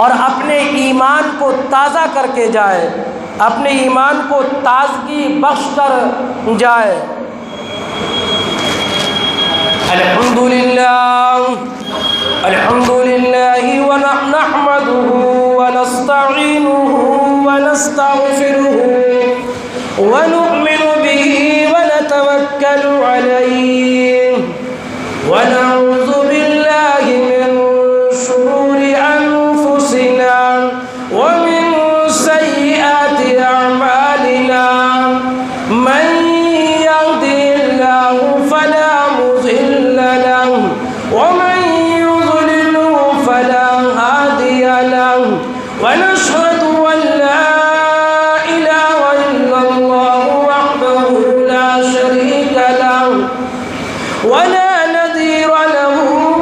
اور اپنے ایمان کو تازہ کر کے جائے، اپنے ایمان کو تازگی بخش کر جائے۔ الحمدللہ ونحمده ونستعینه ونستغفره ونؤمن به ونتوکل علیہ ونعوذ باللہ من شرور انفسنا ومن سیئات اعمالنا، من يهده الله فلا مضل له ومن يضلل فلا هادي له، ونشهد أن لا إله إلا الله وحده لا شريك له ولا نذير له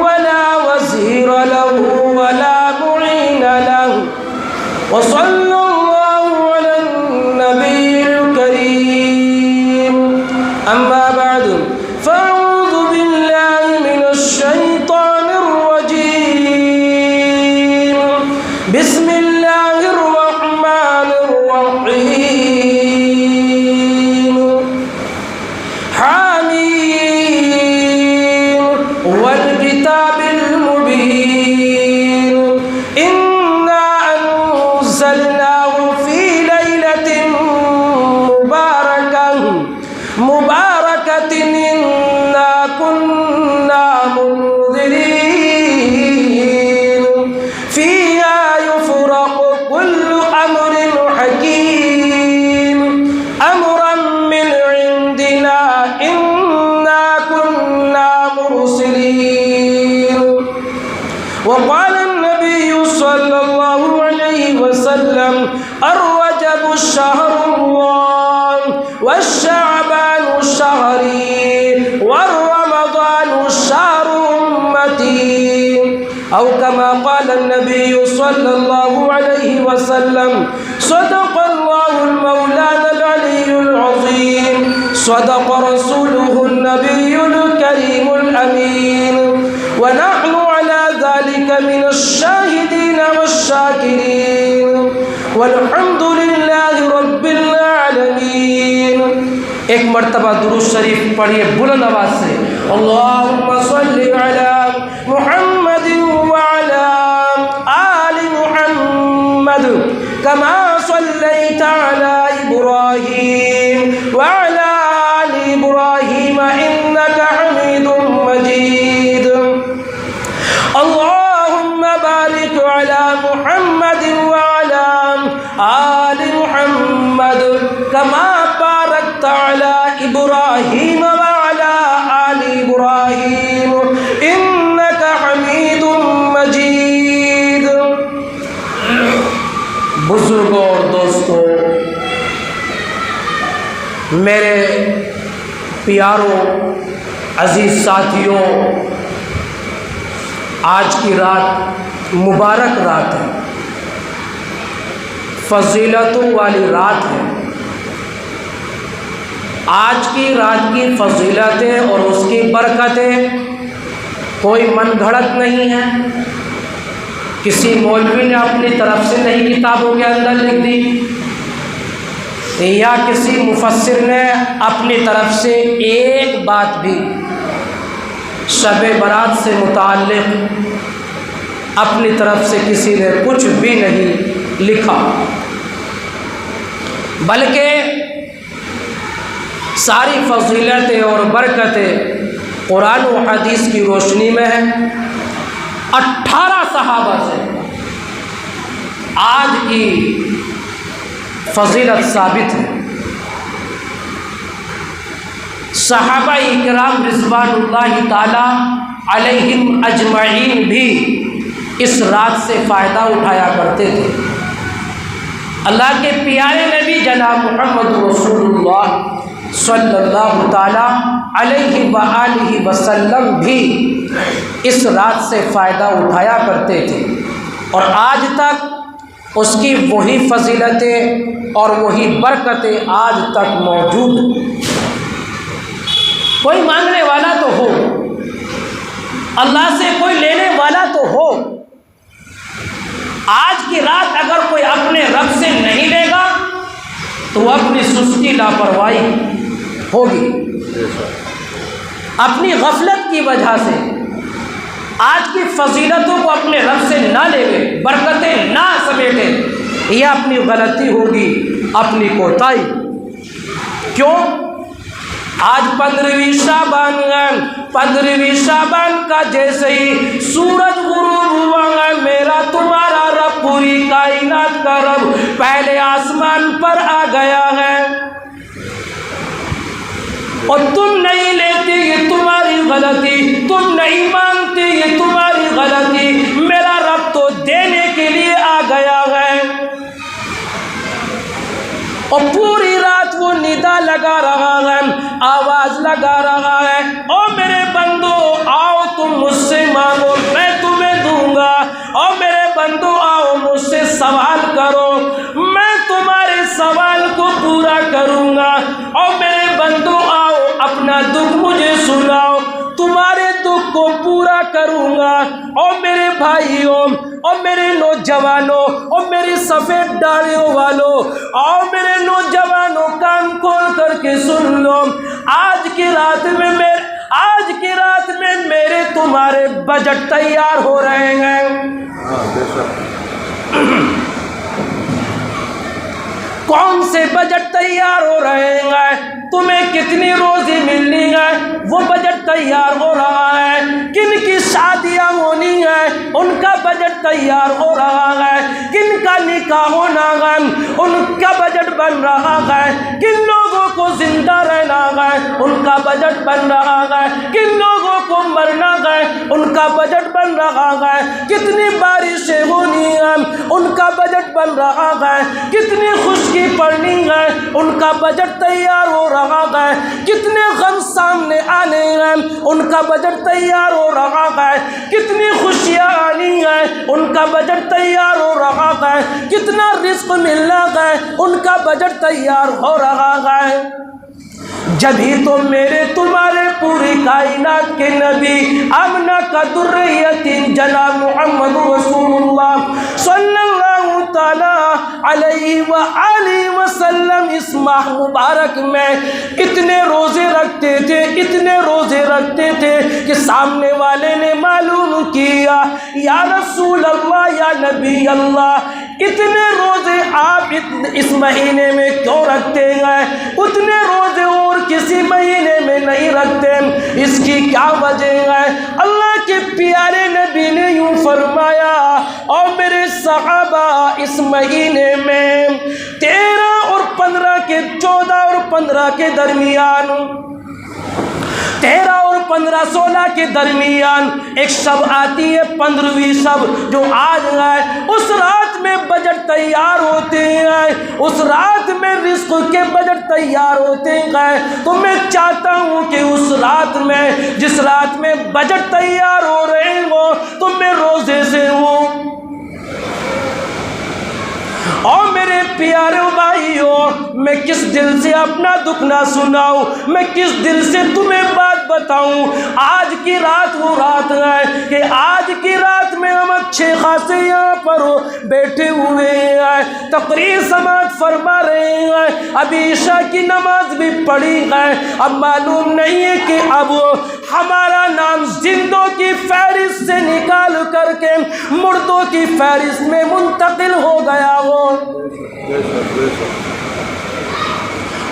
ولا وزير له ولا معين له، وصلى الله على النبي الكريم، أما بعد فأعوذ بالله من الشيطان الرجيم، بسم الله الرحمن الرحيم، حميم والكتاب المبين، إنا أنزلناه في ليلة مباركة إنا كنا منذرين، فيها يفرق كل أمر حكيم أمرا من عندنا إنا كنا مرسلين۔ وقال النبي صلى الله عليه وسلم: الرجب شهر الله، والشعبان شهري، والرمضان شهر أمتي، أو كما قال النبي صلى الله عليه وسلم: صدق الله المولانا العلي العظيم، صدق رسوله النبي الكريم الأمين، ونحن على ذلك من الشاهدين والشاكرين، والحمد لله رب العالمين۔ ایک مرتبہ درود شریف پڑھیے بلند آواز سے، اللہم صل علی محمد وعلی آل محمد کما صلیت علی ابراہیم وعلی آل ابراہیم انک حمید مجید، اللہم بارک علی محمد وعلی آل محمد کما بارکت علی ابراہیم وعلی آل ابراہیم انک حمید مجید۔ بزرگوں اور دوستوں، میرے پیاروں، عزیز ساتھیوں، آج کی رات مبارک رات ہے، فضیلتوں والی رات ہے۔ آج کی رات کی فضیلتیں اور اس کی برکتیں کوئی من گھڑت نہیں ہے، کسی مولوی نے اپنی طرف سے نہیں کتابوں کے اندر لکھ دی، یا کسی مفسر نے اپنی طرف سے ایک بات بھی شب برات سے متعلق اپنی طرف سے کسی نے کچھ بھی نہیں لکھا، بلکہ ساری فضیلتیں اور برکتیں قرآن و حدیث کی روشنی میں ہیں۔ 18 صحابہ سے آج کی فضیلت ثابت ہے۔ صحابہ اکرام رضوان اللہ تعالی علیہم اجمعین بھی اس رات سے فائدہ اٹھایا کرتے تھے۔ اللہ کے پیارے نبی جناب محمد رسول اللہ صلی اللہ تعالی علیہ وآلہ وسلم بھی اس رات سے فائدہ اٹھایا کرتے تھے، اور آج تک اس کی وہی فضیلتیں اور وہی برکتیں آج تک موجود ہیں۔ کوئی مانگنے والا تو ہو، اللہ سے کوئی لینے والا تو ہو، آج کی رات اگر کوئی اپنے رب سے نہیں لے گا تو وہ اپنی سستی لاپرواہی ہوگی، اپنی غفلت کی وجہ سے آج کی فضیلتوں کو اپنے رب سے نہ لے گے، برکتیں نہ سمیٹے، یہ اپنی غلطی ہوگی، اپنی کوتاہی۔ کیوں؟ آج 15ویں شعبان ہے، 15ویں شعبان کا جیسے ہی سورج غروب ہوا ہے، میرا تمہارا رب پوری کائنات کا رب پہلے آسمان پر آ گیا ہے، اور تم نہیں لیتے، یہ تمہاری غلطی، تم نہیں مانتے، یہ تمہاری غلطی، میرا رب تو دینے کے لیے آ گیا ہے۔ اور پوری رات وہ ندا لگا رہا ہے، آواز لگا رہا ہے، او میرے بندو آؤ تم مجھ سے مانگو میں تمہیں دوں گا، او میرے بندو آؤ مجھ سے سوال کرو میں تمہارے سوال کو پورا کروں گا، او میرے بندو آؤ اپنا دکھ مجھے سناؤ تمہارے دکھ کو پورا کروں گا۔ او میرے بھائیوں، او میرے نوجوانوں، او میری سفید داڑھیوں والوں، او میرے نوجوانوں کان کھول کر کے سن لو، آج کی رات میں میرے تمہارے بجٹ تیار ہو رہے ہیں۔ کون سے بجٹ تیار ہو رہے ہیں؟ تمہیں کتنی روزی ملنی ہے وہ بجٹ تیار ہو رہا ہے، کن کی شادیاں ہونی ہیں ان کا بجٹ تیار ہو رہا ہے، کن کا نکاح ہونا ہے ان کا بجٹ بن رہا ہے، کن لوگوں کو زندہ رہنا ہے ان کا بجٹ بن رہا ہے، کن لوگوں کو مرنا ہے ان کا بجٹ بن رہا ہے، کتنی بارشیں ہونی ہیں ان کا بجٹ بن رہا ہے، کتنی خشکی پڑنی ہے ان کا بجٹ تیار ہو رہا ہے، کتنے غم سامنے آنے ہیں ان کا بجٹ تیار ہو رہا ہے، کتنی خوشیاں آنی ہیں ان کا بجٹ تیار ہو رہا ہے، کتنا رزق ملنا ہے ان کا بجٹ تیار ہو رہا ہے۔ جبھی تو میرے تمہارے پوری کائنات کے نبی آمنہ کا ذریت جناب محمد رسول اللہ صلی اللہ تعالی علیہ وآلہ وسلم اس ماہ مبارک میں اتنے روزے رکھتے تھے، اتنے روزے رکھتے تھے کہ سامنے والے نے معلوم کیا یا رسول اللہ یا نبی اللہ اتنے روزے آپ اس مہینے میں کیوں رکھتے ہیں؟ اتنے روزے اور کسی مہینے میں نہیں رکھتے، اس کی کیا وجہ ہے؟ اللہ کے پیارے نبی نے یوں فرمایا، اور میرے صحابہ اس مہینے میں 13 اور 15 کے 14 اور 15 کے درمیان 13 اور 15 16 کے درمیان ایک شب آتی ہے 15ویں شب جو آج ہے، اس رات میں بجٹ تیار ہوتے ہیں، اس رات میں رزق کے بجٹ تیار ہوتے ہیں، تو میں چاہتا ہوں کہ اس رات میں جس رات میں بجٹ تیار ہو رہے ہو تو میں روزے سے ہوں۔ اور میرے پیارے بھائیوں، میں کس دل سے اپنا دکھ نہ سناؤں، میں کس دل سے تمہیں بات بتاؤں۔ آج کی رات وہ رات ہے کہ آج کی رات میں ہم اچھے خاصے یہاں پر بیٹھے ہوئے ہیں، تقریر سماعت فرما رہے ہیں، ابھی عشاء کی نماز بھی پڑھی ہے، اب معلوم نہیں ہے کہ اب ہمارا نام زندوں کی فہرست سے نکال کر کے مردوں کی فہرست میں منتقل ہو گیا ہو۔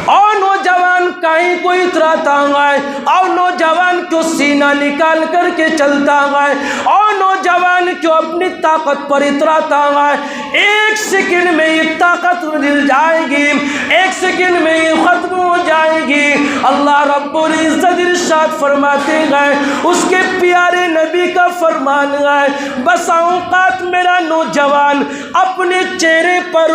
اور نوجوان کہیں کوئی اتراتا ہے، اور نوجوان کیوں سینہ نکال کر کے چلتا ہے، اور نوجوان کیوں اپنی طاقت پر اتراتا ہے۔ ایک سیکنڈ میں یہ طاقت مل جائے گی، ایک سیکنڈ میں یہ ختم ہو جائے گی۔ اللہ رب العزت ارشاد فرماتے ہیں، اس کے پیارے نبی کا فرمان ہے، بس اوقات میرا نوجوان اپنے چہرے پر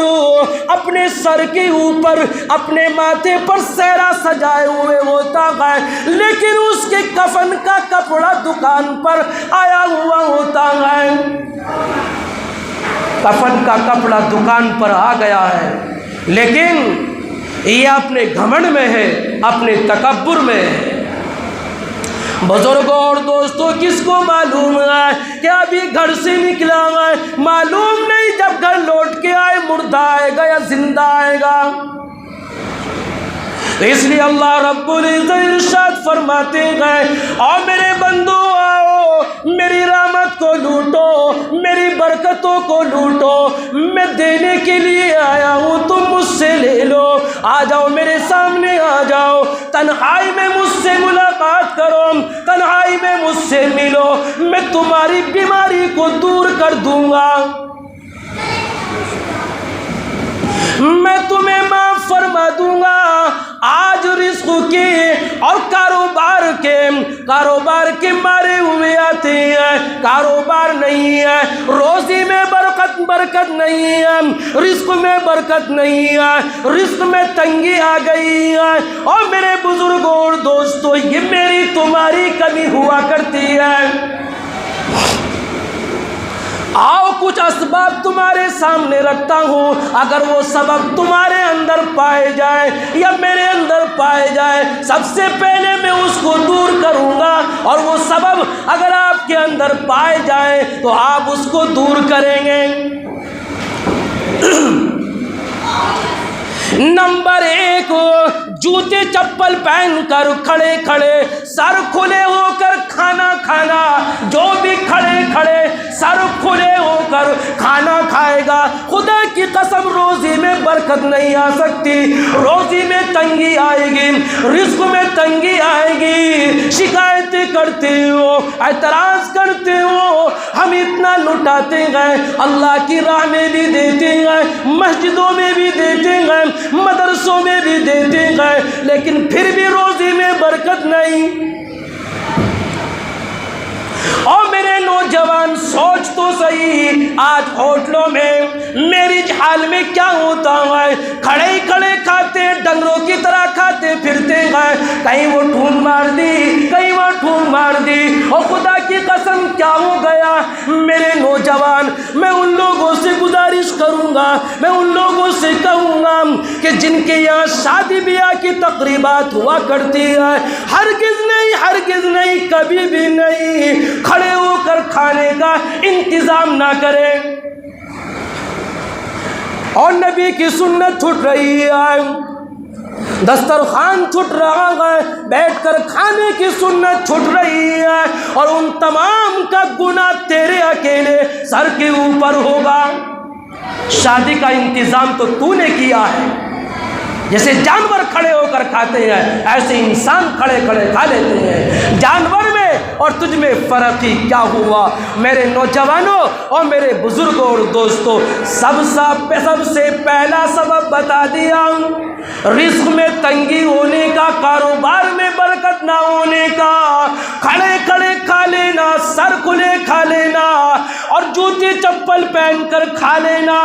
اپنے سر کے اوپر اپنے ماتھے پر سہرا سجائے ہوئے ہوتا ہے، لیکن اس کے کفن کا کپڑا دکان پر آیا ہوا ہوتا ہے، کفن کا کپڑا دکان پر آ گیا ہے، لیکن یہ اپنے گھمنڈ میں ہے، اپنے تکبر میں ہے۔ بزرگوں اور دوستوں، کس کو معلوم ہے کہ ابھی گھر سے نکلا ہے، معلوم نہیں جب گھر لوٹ کے آئے مردہ آئے گا یا زندہ آئے گا؟ اس لیے اللہ رب العزت ارشاد فرماتے ہیں اور میرے بندو آؤ میری رحمت کو لوٹو، میری برکتوں کو لوٹو، میں دینے کے لیے آیا ہوں، تم مجھ سے لے لو، آ جاؤ میرے سامنے آ جاؤ، تنہائی میں مجھ سے ملاقات کرو، تنہائی میں مجھ سے ملو، میں تمہاری بیماری کو دور کر دوں گا، میں تمہیں معاف فرما دوں گا۔ آج رزق کے اور کاروبار کے مارے ہوئے آتے ہیں، کاروبار نہیں ہے، روزی میں برکت نہیں ہے، رزق میں برکت نہیں ہے، رزق میں تنگی آ گئی ہے۔ اور میرے بزرگوں اور دوستوں، یہ میری تمہاری کمی ہوا کرتی ہے۔ آؤ کچھ اسباب تمہارے سامنے رکھتا ہوں، اگر وہ سبب تمہارے اندر پائے جائے یا میرے اندر پائے جائے، سب سے پہلے میں اس کو دور کروں گا، اور وہ سبب اگر آپ کے اندر پائے جائے تو آپ اس کو دور کریں گے۔ نمبر 1، جوتے چپل پہن کر کھڑے کھڑے سر کھلے ہو کر کھانا کھانا، جو بھی کھڑے سر کھلے ہو کر کھانا کھائے گا، خدا کی قسم روزی میں برکت نہیں آ سکتی، روزی میں تنگی آئے گی، رزق میں تنگی آئے گی۔ شکایتیں کرتے ہو، اعتراض کرتے ہو، ہم اتنا لٹاتے گئے، اللہ کی راہ میں بھی دیتے گئے، مسجدوں میں بھی دیتے گئے، مدرسوں میں بھی دیتے گئے، لیکن پھر بھی روزی میں برکت نہیں۔ اور میرے نوجوان سوچ تو صحیح، آج ہوٹلوں میں میری حال میں کیا ہوتا ہے، کھڑے ہی کھڑے کھاتے، ڈنگروں کی طرح کھاتے پھرتے ہیں، کہیں وہ ٹھون مار دی، کہیں وہ ٹھون مار دی، اور خدا کی قسم کیا ہو گیا میرے نوجوان؟ میں ان لوگوں سے گزارش کروں گا، میں ان لوگوں سے کہوں گا کہ جن کے یہاں شادی بیاہ کی تقریبات ہوا کرتی ہے، ہرگز نہیں کبھی بھی نہیں کھڑے ہو کر کھانے کا انتظام نہ کریں۔ اور نبی کی سنت چھوٹ رہی ہے، دسترخوان چھوٹ رہا ہے، بیٹھ کر کھانے کی سنت چھوٹ رہی ہے، اور ان تمام کا گناہ تیرے اکیلے سر کے اوپر ہوگا۔ شادی کا انتظام تو تو نے کیا ہے، جیسے جانور کھڑے ہو کر کھاتے ہیں ایسے انسان کھڑے کھڑے کھا لیتے ہیں۔ جانور میں اور تجھ میں فرق ہی کیا ہوا؟ میرے نوجوانوں اور میرے بزرگوں اور دوستوں، سب سے پہلا سبب بتا دیا، رزق میں تنگی ہونے کا، کاروبار میں برکت نہ ہونے کا، کھڑے کھڑے کھا لینا، سر کھلے کھا لینا، اور جوتے چپل پہن کر کھا لینا۔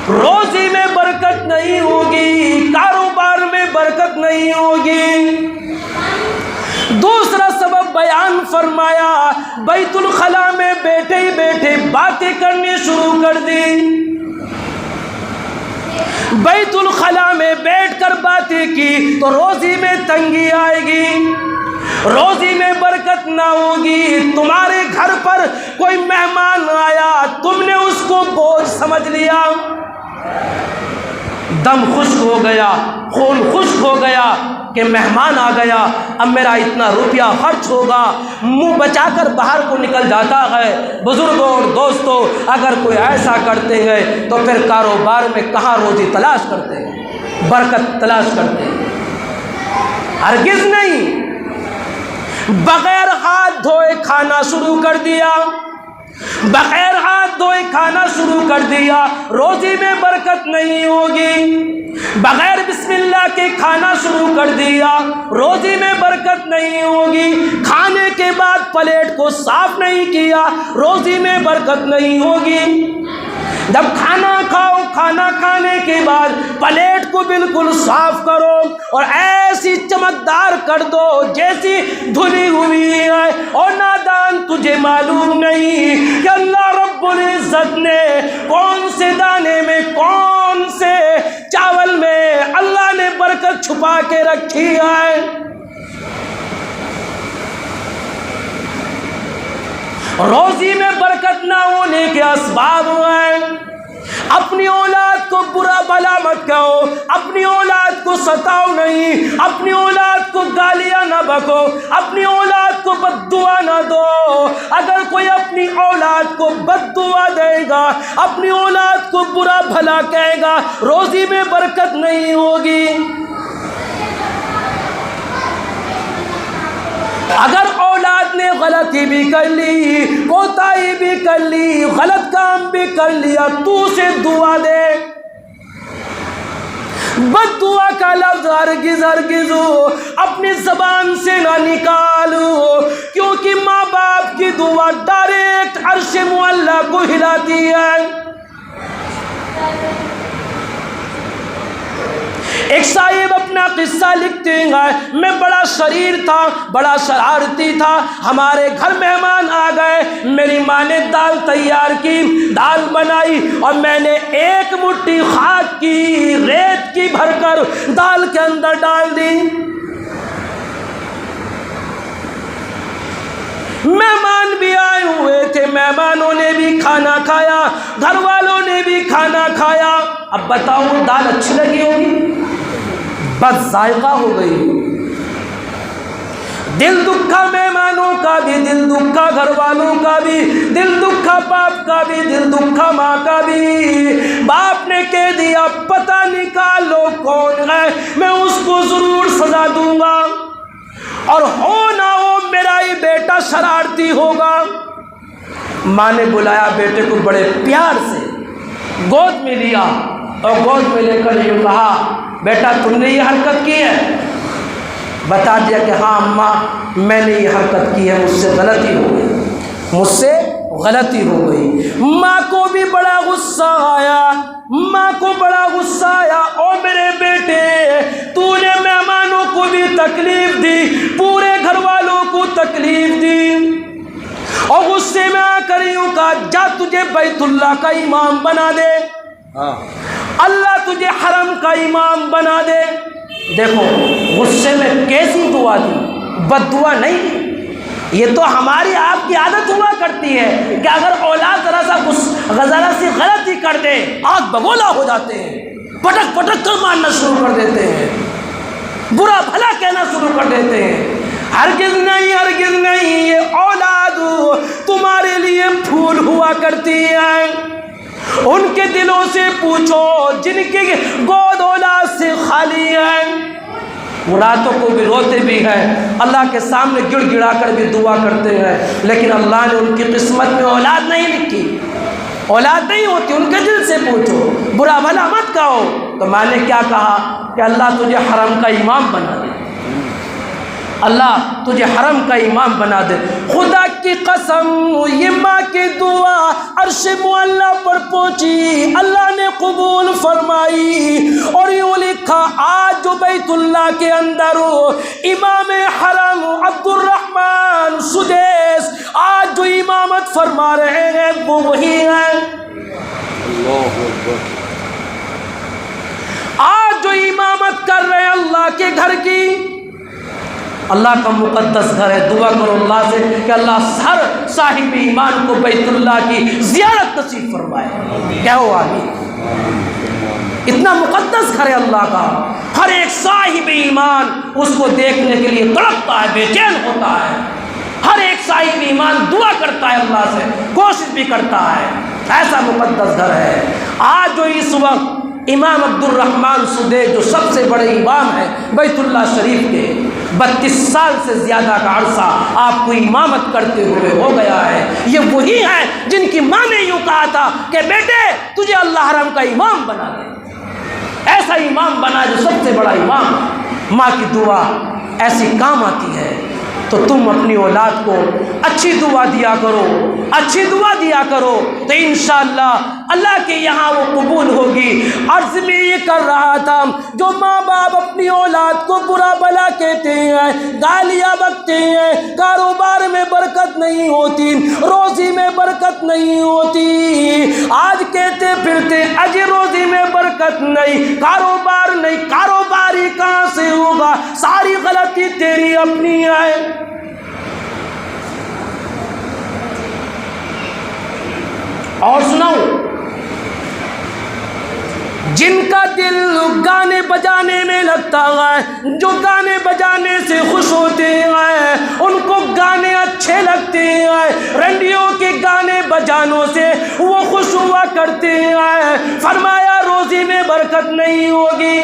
روزی میں برکت نہیں ہوگی، کاروبار میں برکت نہیں ہوگی۔ دوسرا سبب بیان فرمایا، بیت الخلا میں بیٹھے ہی بیٹھے باتیں کرنی شروع کر دی۔ بیت الخلا میں بیٹھ کر باتیں کی تو روزی میں تنگی آئے گی، روزی میں برکت نہ ہوگی۔ تمہارے گھر پر کوئی مہمان آیا، تم نے اس کو بوجھ سمجھ لیا، دم خشک ہو گیا، خون خشک ہو گیا کہ مہمان آ گیا، اب میرا اتنا روپیہ خرچ ہوگا، منہ بچا کر باہر کو نکل جاتا ہے۔ بزرگوں اور دوستوں، اگر کوئی ایسا کرتے ہیں تو پھر کاروبار میں کہاں روزی تلاش کرتے ہیں، برکت تلاش کرتے ہیں؟ ہرگز نہیں۔ بغیر ہاتھ دھوئے کھانا شروع کر دیا، بغیر ہاتھ دھوئے کھانا شروع کر دیا، روزی میں برکت نہیں ہوگی۔ بغیر بسم اللہ کے کھانا شروع کر دیا، روزی میں برکت نہیں ہوگی۔ کھانے کے بعد پلیٹ کو صاف نہیں کیا، روزی میں برکت نہیں ہوگی۔ جب کھانا کھاؤ، کھانا کھانے کے بعد پلیٹ کو بالکل صاف کرو اور ایسی چمکدار کر دو جیسی دھلی ہوئی ہے، اور نادان تجھے معلوم نہیں کہ اللہ رب العزت نے کون سے دانے میں، کون سے چاول میں اللہ نے برکت چھپا کے رکھی ہے۔ روزی میں برکت نہ ہونے کے اسباب ہیں۔ اپنی اولاد کو برا بھلا مت کہو، اپنی اولاد کو ستاؤ نہیں، اپنی اولاد کو گالیاں نہ بکو، اپنی اولاد کو بد دعا نہ دو۔ اگر کوئی اپنی اولاد کو بد دعا دے گا، اپنی اولاد کو برا بھلا کہے گا، روزی میں برکت نہیں ہوگی۔ اگر اولاد نے غلطی بھی کر لی، کوتاہی بھی کر لی، غلط کام بھی کر لیا، تو اسے دعا دے۔ بد دعا کا لفظ ہرگز اپنی زبان سے نہ نکالو، کیونکہ ماں باپ کی دعا ڈائریکٹ عرش معلیٰ کو ہلاتی ہے۔ ایک صاحب اپنا قصہ لکھتے ہیں، میں بڑا شریر تھا، بڑا شرارتی تھا، ہمارے گھر مہمان آ گئے، میری ماں نے دال تیار کی، دال بنائی اور میں نے ایک مٹھی خاک کی ریت کی بھر کر دال کے اندر ڈال دی۔ مہمان بھی آئے ہوئے تھے، مہمانوں نے بھی کھانا کھایا، گھر والوں نے بھی کھانا کھایا۔ اب بتاؤ دال اچھی لگی ہوگی؟ بد ذائقہ ہو گئی۔ دل دکھا مہمانوں کا بھی، دل دکھا گھر والوں کا بھی، دل دکھا باپ کا بھی، دل دکھا ماں کا بھی۔ باپ نے کہہ دیا پتہ نکالو کون ہے، میں اس کو ضرور سزا دوں گا، اور ہو نہ ہو میرا ہی بیٹا شرارتی ہوگا۔ ماں نے بلایا بیٹے کو، بڑے پیار سے گود میں لیا اور گود میں لے کر یہ کہا بیٹا تم نے یہ حرکت کی ہے؟ بتا دیا کہ ہاں اماں میں نے یہ حرکت کی ہے، مجھ سے غلطی ہو گئی، مجھ سے غلطی ہو گئی۔ ماں کو بھی بڑا غصہ آیا، ماں کو بڑا غصہ آیا، او میرے بیٹے تو نے مہمانوں کو بھی تکلیف دی، پورے گھر والوں کو تکلیف دی، اور غصے میں آ کر یوں کہا جا تجھے بیت اللہ کا امام بنا دے، اللہ تجھے حرم کا امام بنا دے۔ دیکھو غصے میں کیسی دعا دی، بد دعا نہیں دی۔ یہ تو ہماری آپ کی عادت ہوا کرتی ہے کہ اگر اولاد ذرا سی غلطی کر دے آگ بگولا ہو جاتے ہیں، پٹک پٹک کر مارنا شروع کر دیتے ہیں، برا بھلا کہنا شروع کر دیتے ہیں۔ ہرگز نہیں، ہرگز نہیں، یہ اولاد تمہارے لیے پھول ہوا کرتی ہے۔ ان کے دلوں سے پوچھو جن کی گود اولاد سے خالی ہے، وہ راتوں کو بھی روتے بھی ہیں، اللہ کے سامنے گڑ گڑا کر بھی دعا کرتے ہیں، لیکن اللہ نے ان کی قسمت میں اولاد نہیں لکھی، اولاد نہیں ہوتی۔ ان کے دل سے پوچھو، برا بھلا مت کہو۔ تو میں نے کیا کہا کہ اللہ تجھے حرم کا امام بنا دے، اللہ تجھے حرم کا امام بنا دے۔ خدا کی قسم یہ ماں کی دعا عرش معلیٰ پر پہنچی، اللہ نے قبول فرمائی، اور یوں لکھا آج جو بیت اللہ کے اندر امام حرم عبد الرحمن سدیس آج جو امامت فرما رہے ہیں وہ وہی ہیں۔ آج جو امامت کر رہے ہیں اللہ کے گھر کی، اللہ کا مقدس گھر ہے، دعا کرو اللہ سے کہ اللہ ہر صاحب ایمان کو بیت اللہ کی زیارت نصیب فرمائے۔ کہو آمین۔ اتنا مقدس گھر ہے اللہ کا، ہر ایک صاحب ایمان اس کو دیکھنے کے لیے تڑپتا ہے، بے چین ہوتا ہے، ہر ایک صاحب ایمان دعا کرتا ہے اللہ سے، کوشش بھی کرتا ہے، ایسا مقدس گھر ہے۔ آج جو اس وقت امام عبد الرحمن سدیس جو سب سے بڑے امام ہیں بیت اللہ شریف کے، 32 سال سے زیادہ کا عرصہ آپ کو امامت کرتے ہوئے ہو گیا ہے، یہ وہی ہیں جن کی ماں نے یوں کہا تھا کہ بیٹے تجھے اللہ حرم کا امام بنا دے، ایسا امام بنا جو سب سے بڑا امام ہے۔ ماں کی دعا ایسی کام آتی ہے، تو تم اپنی اولاد کو اچھی دعا دیا کرو، اچھی دعا دیا کرو، تو انشاءاللہ اللہ کے یہاں وہ قبول ہوگی۔ عرض میں یہ کر رہا تھا، جو ماں باپ اپنی اولاد کو برا بھلا کہتے ہیں، گالیاں بکتے ہیں، کاروبار میں برکت نہیں ہوتی، روزی میں برکت نہیں ہوتی، آج کہتے پھرتے اجی روزی میں برکت نہیں، کاروبار نہیں، کاروباری کہاں سے ہوگا، ساری غلطی تیری اپنی ہے۔ اور سناؤں، جن کا دل گانے بجانے میں لگتا ہے، جو گانے بجانے سے خوش ہوتے ہیں، ان کو گانے اچھے لگتے ہیں، رنڈیوں کے گانے بجانوں سے وہ خوش ہوا کرتے ہیں، فرمایا روزی میں برکت نہیں ہوگی۔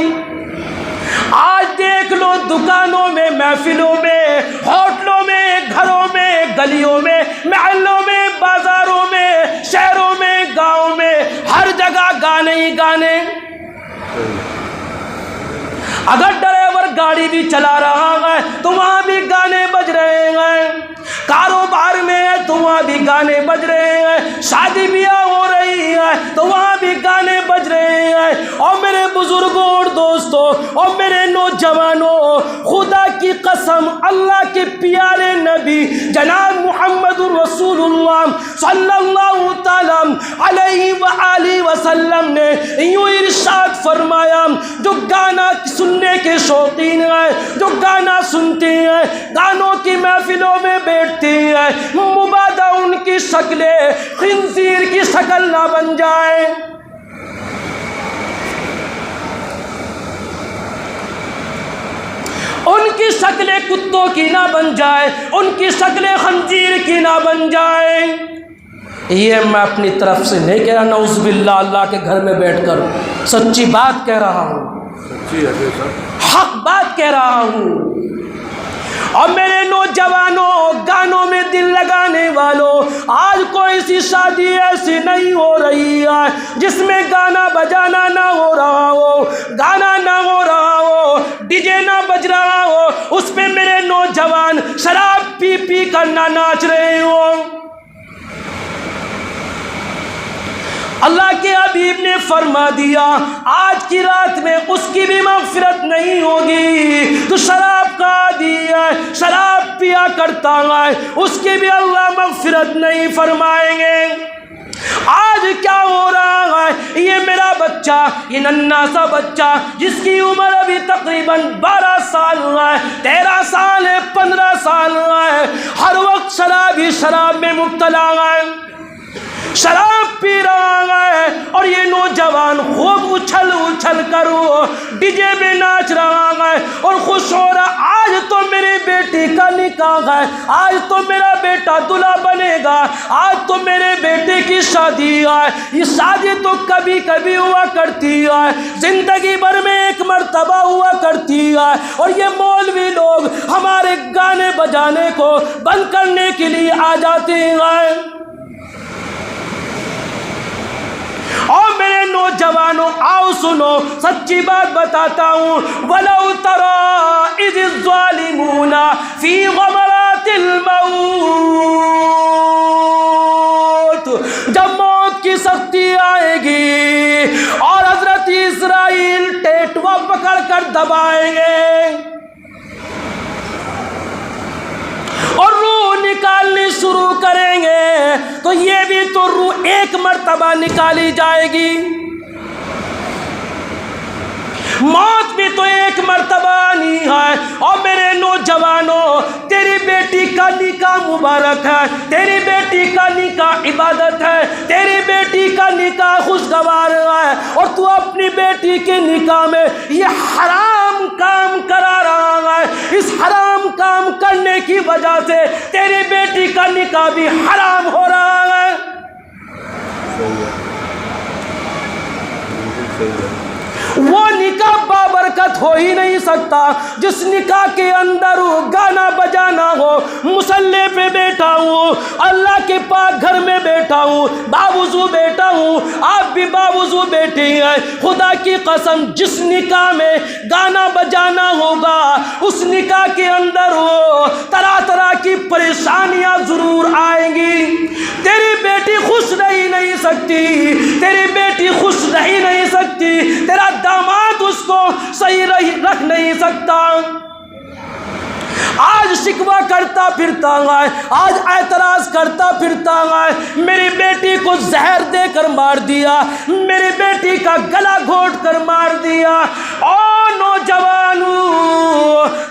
آج دیکھ لو دکانوں میں، محفلوں میں، ہوٹلوں میں، گھروں میں، گلیوں میں، محلوں میں، بازاروں میں، شہروں میں، گاؤں میں، ہر جگہ گانے ہی گانے۔ اگر ڈرائیور گاڑی بھی چلا رہا ہے تو وہاں بھی گانے بج رہے ہیں، کاروبار میں ہے تو وہاں بھی گانے بج رہے ہیں، شادی بیاہ ہو رہی ہے تو وہاں بھی گانے بج رہے ہیں۔ اور میرے بزرگوں اور دوستوں اور میرے نوجوانوں، خدا کی قسم، اللہ کے پیارے نبی جناب محمد رسول اللہ صلی اللہ تعالیٰ علیہ وآلہ وسلم نے یوں ارشاد فرمایا، جو گانا سننے کے شوقین ہیں، جو گانا سنتے ہیں، گانوں کی محفلوں میں بیٹھتے ہیں، مبادا ان کی شکلیں خنزیر کی شکل نہ بن جائے۔ ان کی شکلیں کتوں کی نہ بن جائے، ان کی شکلیں خنزیر کی نہ بن جائے۔ یہ میں اپنی طرف سے نہیں کہہ رہا، نعوذ باللہ، اللہ کے گھر میں بیٹھ کر سچی بات کہہ رہا ہوں، حق بات کہہ رہا ہوں۔ اور میرے نوجوانوں، گانوں میں دل لگانے والوں، آج کوئی سی شادی ایسی نہیں ہو رہی ہے جس میں گانا بجانا نہ ہو رہا ہو، گانا نہ ہو رہا ہو، ڈی جے نہ بج رہا ہو، اس پہ میرے نوجوان شراب پی پی کر نہ ناچ رہے ہوں۔ اللہ کے حبیب نے فرما دیا، آج کی رات میں اس کی بھی مغفرت نہیں ہوگی تو شراب کا عادی ہے، شراب پیا کرتا ہے، اس کی بھی اللہ مغفرت نہیں فرمائیں گے۔ آج کیا ہو رہا ہے، یہ میرا بچہ، یہ ننھا سا بچہ جس کی عمر ابھی تقریباً 12 سال ہے، 13 سال ہے، 15 سال ہے، ہر وقت شراب ہی شراب میں مبتلا ہے، شراب پی رہا ہے، اور یہ نوجوان خوب اچھل اچھل کر ڈی جے میں ناچ رہا ہے اور خوش ہو رہا۔ آج تو میری بیٹی کا نکاح ہے، آج تو میرا بیٹا دلہا بنے گا، آج تو میرے بیٹے کی شادی ہے۔ یہ شادی تو کبھی کبھی ہوا کرتی ہے، زندگی بھر میں ایک مرتبہ ہوا کرتی ہے، اور یہ مولوی لوگ ہمارے گانے بجانے کو بند کرنے کے لیے آ جاتے ہیں۔ اور میرے نوجوانوں، آؤ سنو، سچی بات بتاتا ہوں، وَلَوْ تَرَىٰ إِذِ الظَّالِمُونَ فِي غَمَرَاتِ الْمَوْتِ، جب موت کی سختی آئے گی اور حضرت اسرائیل ٹیٹوا پکڑ کر دبائیں گے اور روح نکالنی شروع کریں گے، تو یہ بھی تو روح ایک مرتبہ نکالی جائے گی، موت بھی تو ایک مرتبہ آنی ہے۔ اور میرے نوجوانوں، تیری بیٹی کا نکاح مبارک ہے، تیری بیٹی کا نکاح عبادت ہے، تیری بیٹی کا نکاح خوشگوار ہے، اور تو اپنی بیٹی کے نکاح میں یہ حرام کام کرا رہا ہے۔ اس حرام کام کرنے کی وجہ سے تیری بیٹی کا نکاح بھی حرام ہو رہا ہے۔ وہ نکاح بابرکت ہو ہی نہیں سکتا جس نکاح کے اندر گانا بجانا ہو، مصلی پہ بیٹھا ہوں، اللہ کے پاک گھر میں بیٹھا ہوں، باوضو بیٹھا ہوں، آپ بھی باوضو بیٹھے ہیں۔ خدا کی قسم، جس نکاح میں گانا بجانا ہوگا اس نکاح کے اندر طرح طرح کی پریشانیاں ضرور آئیں گی۔ تیری بیٹی خوش رہ نہیں سکتی، تیری بیٹی خوش رہ نہیں سکتی، تیرا داماد اس کو صحیح رکھ نہیں سکتا۔ آج شکوہ کرتا پھرتا ہے، آج اعتراض کرتا پھرتا ہے، میری بیٹی کو زہر دے کر مار دیا، میری بیٹی کا گلا گھونٹ کر مار دیا۔ او نوجوانوں،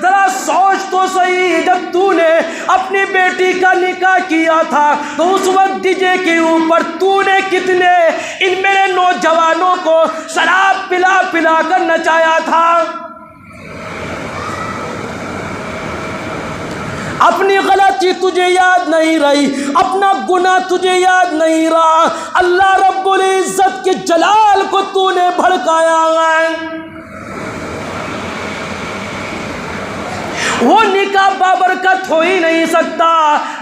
ذرا سوچ تو صحیح، جب تو نے اپنی بیٹی کا نکاح کیا تھا تو اس وقت ڈی جے کے اوپر تو نے کتنے ان میرے نوجوانوں کو شراب پلا پلا کر نچایا تھا؟ اپنی غلطی تجھے یاد نہیں رہی، اپنا گناہ تجھے یاد نہیں رہا، اللہ رب العزت کے جلال کو تو نے بھڑکایا ہے۔ وہ نکاح بابرکت ہو ہی نہیں سکتا۔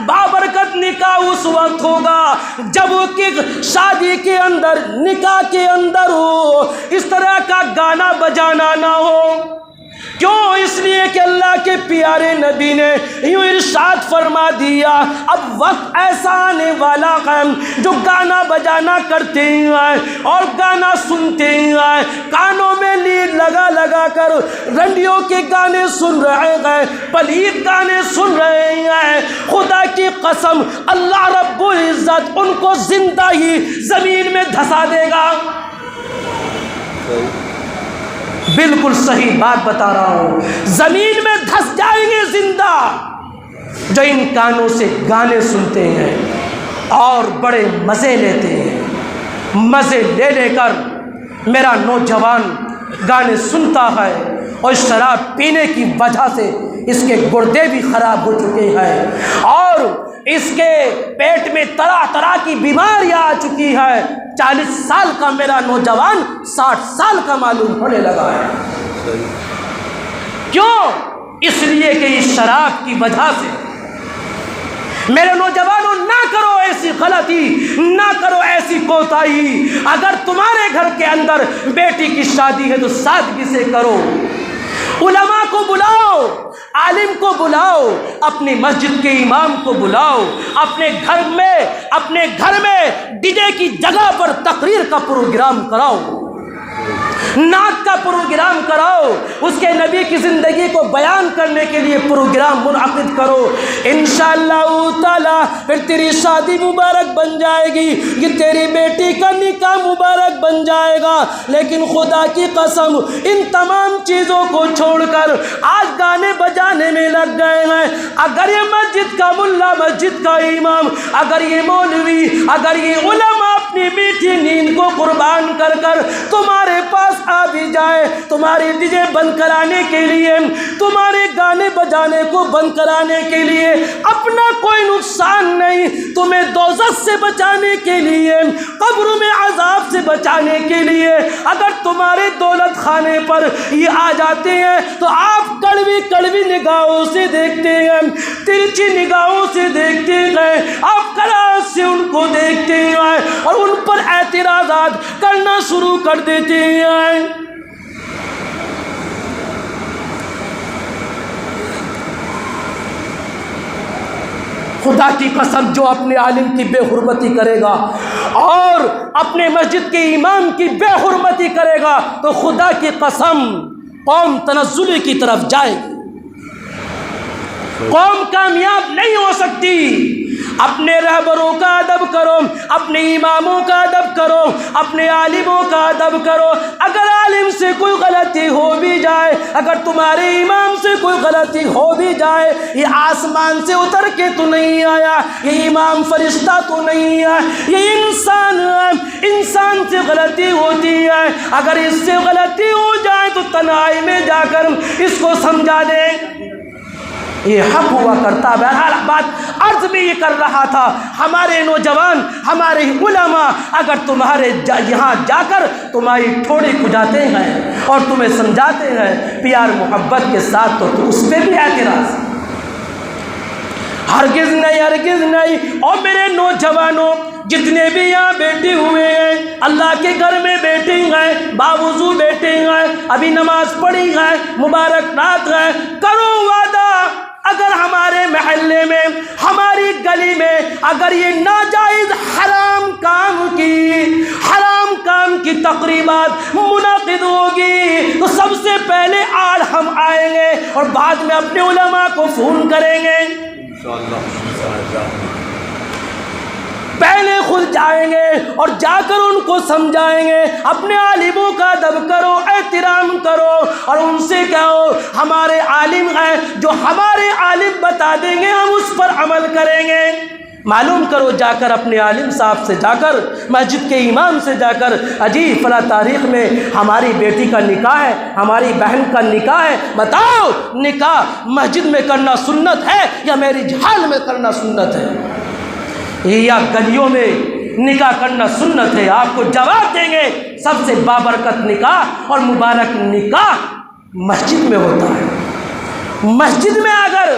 بابرکت نکاح اس وقت ہوگا جب کہ شادی کے اندر، نکاح کے اندر ہو اس طرح کا گانا بجانا نہ ہو۔ کیوں؟ اس لیے کہ اللہ کے پیارے نبی نے یوں ارشاد فرما دیا، اب وقت ایسا آنے والا ہے جو گانا بجانا کرتے ہیں اور گانا سنتے ہیں، کانوں میں لیڈ لگا لگا کر رنڈیوں کے گانے سن رہے ہیں، پلیت گانے سن رہے ہیں۔ خدا کی قسم اللہ رب العزت ان کو زندہ ہی زمین میں دھسا دے گا۔ بالکل صحیح بات بتا رہا ہوں، زمین میں دھس جائیں گے زندہ، جو ان کانوں سے گانے سنتے ہیں اور بڑے مزے لیتے ہیں۔ مزے لے لے کر میرا نوجوان گانے سنتا ہے اور شراب پینے کی وجہ سے اس کے گردے بھی خراب ہو چکے ہیں اور اس کے پیٹ میں طرح طرح کی بیماریاں آ چکی ہے۔ 40 سال کا میرا نوجوان 60 سال کا معلوم ہونے لگا ہے۔ کیوں؟ اس لیے کہ اس شراب کی وجہ سے۔ میرے نوجوانوں، نہ کرو ایسی غلطی، نہ کرو ایسی کوتاہی۔ اگر تمہارے گھر کے اندر بیٹی کی شادی ہے تو سادگی سے کرو، علماء کو بلاؤ، عالم کو بلاؤ، اپنی مسجد کے امام کو بلاؤ، اپنے گھر میں ڈی جے کی جگہ پر تقریر کا پروگرام کراؤ، نعت کا پروگرام کراؤ، اس کے نبی کی زندگی کو بیان کرنے کے لیے پروگرام منعقد کرو۔ انشاءاللہ تعالی پھر تیری شادی مبارک بن جائے گی، یہ تیری بیٹی کا نکاح مبارک بن جائے گا۔ لیکن خدا کی قسم ان تمام چیزوں کو چھوڑ کر آج گانے بجانے میں لگ گئے ہیں۔ اگر یہ مسجد کا ملا، مسجد کا امام، اگر یہ مولوی، اگر یہ علماء اپنی میٹھی نیند کو قربان کر کر تمہارے پاس آ بھی جائے، تمہاری ڈی جے بند کرانے کے لیے، تمہارے گانے بجانے کو بند کرانے کے لیے، اپنا کوئی نقصان نہیں، تمہیں دوزخ سے بچانے کے لیے، قبر میں عذاب سے بچانے کے لیے اگر تمہارے دولت خانے پر یہ آ جاتے ہیں تو آپ کڑوی کڑوی نگاہوں سے دیکھتے ہیں، ترچھی نگاہوں سے دیکھتے ہیں، آپ کراس سے ان کو دیکھتے ہیں اور ان پر اعتراضات کرنا شروع کر دیتے ہیں۔ خدا کی قسم جو اپنے عالم کی بے حرمتی کرے گا اور اپنے مسجد کے امام کی بے حرمتی کرے گا تو خدا کی قسم قوم تنزلی کی طرف جائے گی، قوم کامیاب نہیں ہو سکتی۔ اپنے رہبروں کا ادب کرو، اپنے اماموں کا ادب کرو، اپنے عالموں کا ادب کرو۔ اگر عالم سے کوئی غلطی ہو بھی جائے، اگر تمہارے امام سے کوئی غلطی ہو بھی جائے، یہ آسمان سے اتر کے تو نہیں آیا، یہ امام فرشتہ تو نہیں ہے، یہ انسان ہے، انسان سے غلطی ہوتی ہے۔ اگر اس سے غلطی ہو جائے تو تنہائی میں جا کر اس کو سمجھا دے، یہ حق ہوا کرتا۔ بہرحال بات عرض بھی یہ کر رہا تھا، ہمارے نوجوان، ہمارے علماء اگر تمہارے یہاں جا کر تمہاری ٹھوڑی کھجاتے ہیں اور تمہیں سمجھاتے ہیں پیار محبت کے ساتھ تو اس پہ بھی اعتراض، ہرگز نہیں، ہرگز نہیں۔ اور میرے نوجوانوں جتنے بھی یہاں بیٹھے ہوئے ہیں، اللہ کے گھر میں بیٹھے ہیں، باوضو بیٹھے ہیں، ابھی نماز پڑھی ہے، مبارک رات ہے، کرو وعدہ اگر ہمارے محلے میں، ہماری گلی میں اگر یہ ناجائز حرام کام کی تقریبات منعقد ہوگی تو سب سے پہلے آج ہم آئیں گے اور بعد میں اپنے علماء کو فون کریں گے، پہلے خود جائیں گے اور جا کر ان کو سمجھائیں گے، اپنے عالموں کا ادب کرو، احترام کرو، اور ان سے کہو ہمارے عالم ہیں، جو ہمارے عالم بتا دیں گے ہم اس پر عمل کریں گے۔ معلوم کرو جا کر اپنے عالم صاحب سے، جا کر مسجد کے امام سے جا کر، اجی فلاں تاریخ میں ہماری بیٹی کا نکاح ہے، ہماری بہن کا نکاح ہے، بتاؤ نکاح مسجد میں کرنا سنت ہے یا میرج ہال میں کرنا سنت ہے، یا گلیوں میں نکاح کرنا سنت ہے؟ آپ کو جواب دیں گے سب سے بابرکت نکاح اور مبارک نکاح مسجد میں ہوتا ہے۔ مسجد میں اگر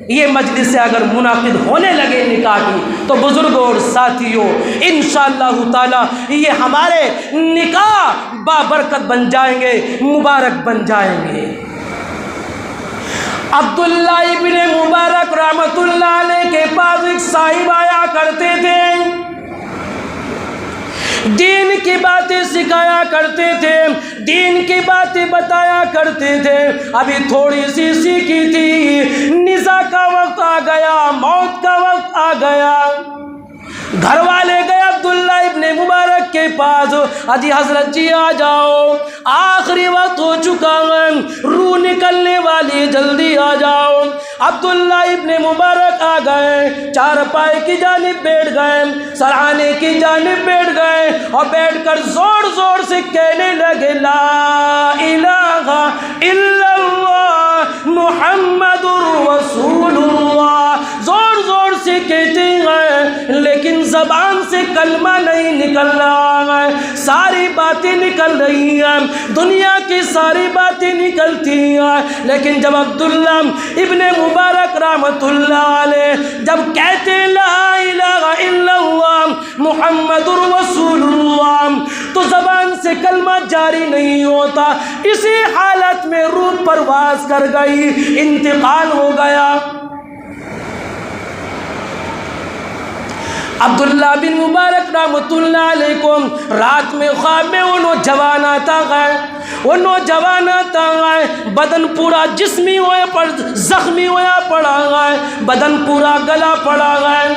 یہ مجلس اگر منعقد ہونے لگے نکاح کی تو بزرگوں اور ساتھیوں انشاءاللہ تعالی یہ ہمارے نکاح بابرکت بن جائیں گے، مبارک بن جائیں گے۔ عبداللہ ابن مبارک رحمۃ اللہ علیہ کے پاس ایک صاحب آیا کرتے تھے، دین کی باتیں سکھایا کرتے تھے، دین کی باتیں بتایا کرتے تھے۔ ابھی تھوڑی سی سیکھی تھی، نزا کا وقت آ گیا، موت کا وقت آ گیا۔ گھر والے گئے عبداللہ ابن مبارک کے پاس، اجی حضرت جی آ جاؤ، آخری وقت ہو چکا ہے، روح نکلنے والی، جلدی آ جاؤ۔ عبداللہ ابن مبارک آ گئے، چارپائی کی جانب بیٹھ گئے، سرہانے کی جانب بیٹھ گئے، اور بیٹھ کر زور زور سے کہنے لگے لا الہ الا اللہ محمد رسول اللہ۔ زور زور سے کہتے ہیں لیکن زبان سے کلمہ نہیں نکل رہا ہے، ساری باتیں نکل رہی ہیں، دنیا کی ساری باتیں نکلتی ہیں، لیکن جب عبداللہ ابن مبارک رحمۃ اللہ علیہ جب کہتے لا الہ الا اللہ محمد رسول اللہ تو زبان سے کلمہ جاری نہیں ہوتا۔ اسی حالت میں روح پرواز کر گئی، انتقال ہو گیا۔ عبداللہ بن مبارک رحمۃ اللہ علیہ کو رات میں خواب میں وہ نوجوان آتا ہے، وہ نوجوان آتا ہے، بدن پورا جسمی ہویا پڑ زخمی ہویا پڑا ہے، بدن پورا گلا پڑا ہے۔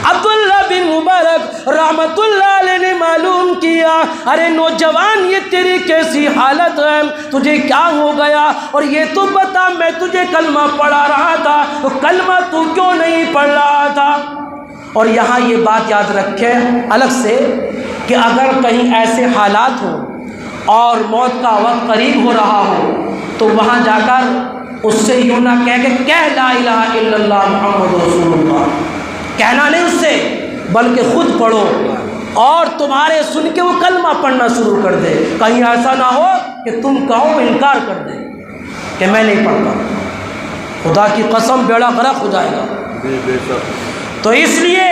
عبداللہ بن مبارک رحمۃ اللہ علیہ نے معلوم کیا، ارے نوجوان یہ تیری کیسی حالت ہے، تجھے کیا ہو گیا؟ اور یہ تو بتا میں تجھے کلمہ پڑھا رہا تھا، تو کلمہ تو کیوں نہیں پڑھ رہا تھا؟ اور یہاں یہ بات یاد رکھیں الگ سے کہ اگر کہیں ایسے حالات ہوں اور موت کا وقت قریب ہو رہا ہو تو وہاں جا کر اس سے یوں نہ کہہ لا الہ الا اللہ محمد رسول اللہ، کہنا نہیں اس سے، بلکہ خود پڑھو اور تمہارے سن کے وہ کلمہ پڑھنا شروع کر دے۔ کہیں ایسا نہ ہو کہ تم کہو انکار کر دے کہ میں نہیں پڑھتا، خدا کی قسم بیڑا غرق ہو جائے گا۔ تو اس لیے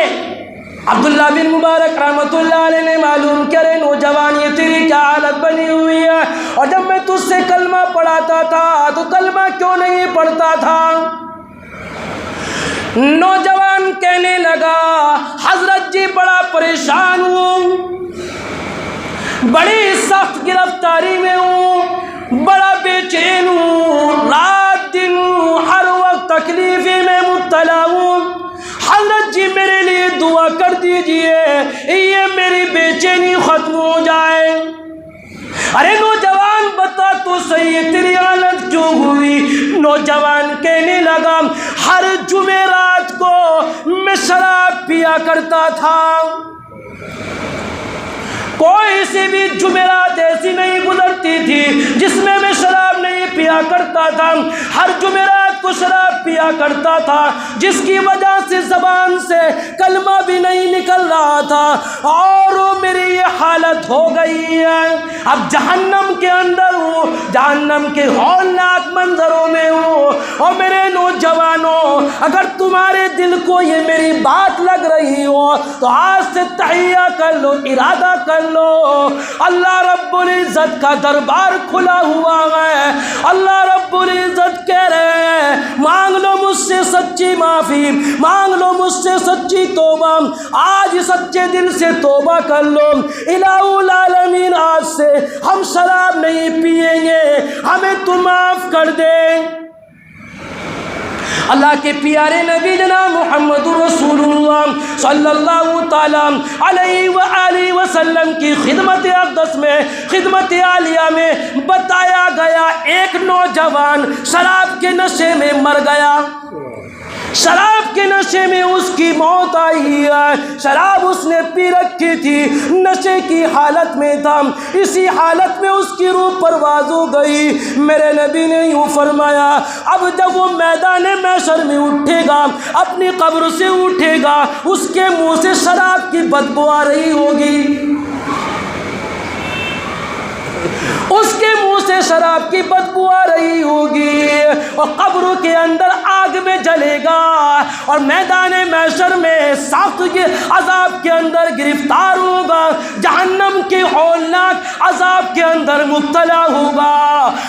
عبداللہ بن مبارک رحمۃ اللہ علیہ نے معلوم کیا، رے نوجوان یہ تیری کیا حالت بنی ہوئی ہے، اور جب میں تجھ سے کلمہ پڑھاتا تھا تو کلمہ کیوں نہیں پڑھتا تھا؟ نوجوان کہنے لگا حضرت جی بڑا پریشان ہوں، بڑی سخت گرفتاری میں ہوں، بڑا بے چین ہوں، رات دن ہر وقت تکلیفی میں مبتلا ہوں، حضرت جی میرے لیے دعا کر دیجئے یہ میری بے چینی ختم ہو جائے۔ ارے نوجوان بتا تو صحیح تیری حالت کیوں ہوئی؟ نوجوان کہنے لگا ہر جمعرات کو میں شراب پیا کرتا تھا، کوئی سی بھی جمعرات ایسی نہیں گزرتی تھی جس میں میں شراب نہیں پیا کرتا تھا، ہر جمعرات کو شراب پیا کرتا تھا، جس کی وجہ سے زبان سے کلمہ بھی نہیں نکل رہا تھا، اور میری یہ حالت ہو گئی ہے، اب جہنم کے اندر ہوں، جہنم کے ہولناک منظروں میں ہوں۔ اور میرے نوجوانوں اگر تمہارے دل کو یہ میری بات لگ رہی ہو تو آج سے تہیہ کر لو، ارادہ کر لو، اللہ رب العزت کا دربار کھلا ہوا ہے، اللہ رب العزت کہہ رہے ہیں مانگ لو مجھ سے سچی معافی، مانگ لو مجھ سے سچی توبہ، آج سچے دل سے توبہ کر لو، الہ العالمین آج سے ہم شراب نہیں پیئیں گے، ہمیں تو معاف کر دے۔ اللہ کے پیارے نبی جناب محمد رسول اللہ صلی اللہ تعالیٰ علیہ وآلہ وسلم کی خدمت اقدس میں، خدمت عالیہ میں بتایا گیا ایک نوجوان شراب کے نشے میں مر گیا، شراب کے نشے میں اس کی موت آئی ہے۔ شراب اس نے پی رکھی تھی، نشے کی حالت میں تھا، اسی حالت میں اس کی روح پرواز ہو گئی۔ میرے نبی نے یوں فرمایا، اب جب وہ میدان محشر میں اٹھے گا، اپنی قبر سے اٹھے گا، اس کے منہ سے شراب کی بدبو آ رہی ہوگی، اس کے منہ سے شراب کی بدبو آ رہی ہوگی، اور قبر کے اندر آگ میں جلے گا، اور میدان محشر میں سخت عذاب کے اندر گرفتار ہوگا، جہنم کے ہولناک عذاب کے اندر مبتلا ہوگا۔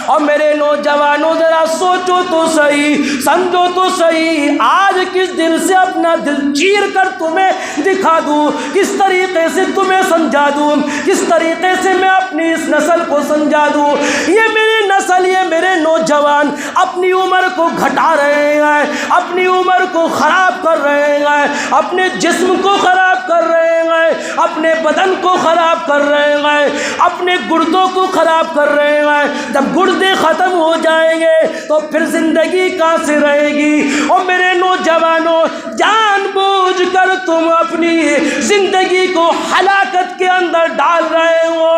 اور میرے نوجوانوں ذرا سوچو تو صحیح، سمجھو تو صحیح، آج کس دل سے اپنا دل چیر کر تمہیں دکھا دوں، کس طریقے سے تمہیں سمجھا دوں، کس طریقے سے میں اپنی اس نسل کو سمجھا دوں۔ یہ میری نسل، یہ میرے نوجوان اپنی عمر کو گھٹا رہے ہیں، اپنی عمر کو خراب کر رہے ہیں، اپنے جسم کو خراب کر رہے ہیں، اپنے بدن کو خراب کر رہے ہیں، اپنے گردوں کو خراب کر رہے ہیں۔ جب گردے ختم ہو جائیں گے تو پھر زندگی کہاں سے رہے گی؟ اور میرے نوجوانوں، جان بوجھ کر تم اپنی زندگی کو ہلاکت کے اندر ڈال رہے ہو،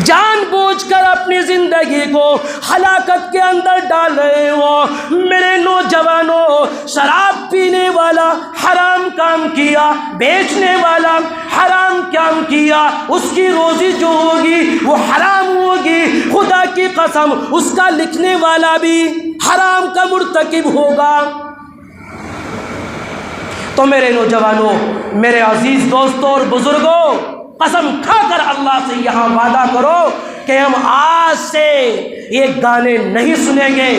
جان بوجھ کر اپنی زندگی کو ہلاکت کے اندر ڈال رہے ہو۔ میرے نوجوانوں، شراب پینے والا حرام کام کیا، بیچنے والا حرام کام کیا، اس کی روزی جو ہوگی وہ حرام ہوگی، خدا کی قسم اس کا لکھنے والا بھی حرام کا مرتکب ہوگا۔ تو میرے نوجوانوں، میرے عزیز دوستوں اور بزرگوں، قسم کھا کر اللہ سے یہاں وعدہ کرو کہ ہم آج سے یہ گانے نہیں سنیں گے،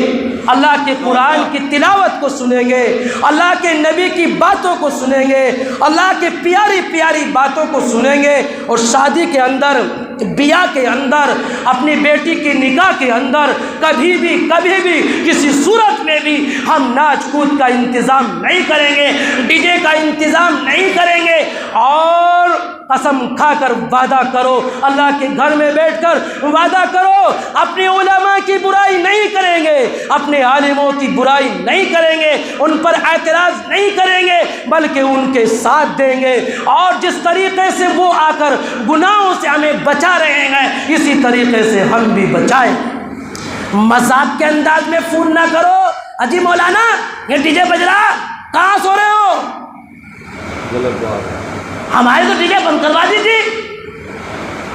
اللہ کے قرآن کی تلاوت کو سنیں گے، اللہ کے نبی کی باتوں کو سنیں گے، اللہ کے پیاری پیاری باتوں کو سنیں گے، اور شادی کے اندر، بیاہ کے اندر، اپنی بیٹی کی نکاح کے اندر کبھی بھی کسی صورت میں بھی ہم ناچ کود کا انتظام نہیں کریں گے، ڈی جے کا انتظام نہیں کریں گے۔ اور قسم کھا کر وعدہ کرو، اللہ کے گھر میں بیٹھ کر وعدہ کرو، اپنے علماء کی برائی نہیں کریں گے، اپنے عالموں کی برائی نہیں کریں گے، ان پر اعتراض نہیں کریں گے، بلکہ ان کے ساتھ دیں گے، اور جس طریقے سے وہ آ کر گناہوں سے ہمیں بچا رہے ہیں، اسی طریقے سے ہم بھی بچائیں۔ مذاق کے انداز میں فون نہ کرو، اجی مولانا یہ ڈی جے بج رہا، کہاں سو رہے ہو؟ غلط بات ہے، ہمارے تو ڈی جے بند کروا دی تھی،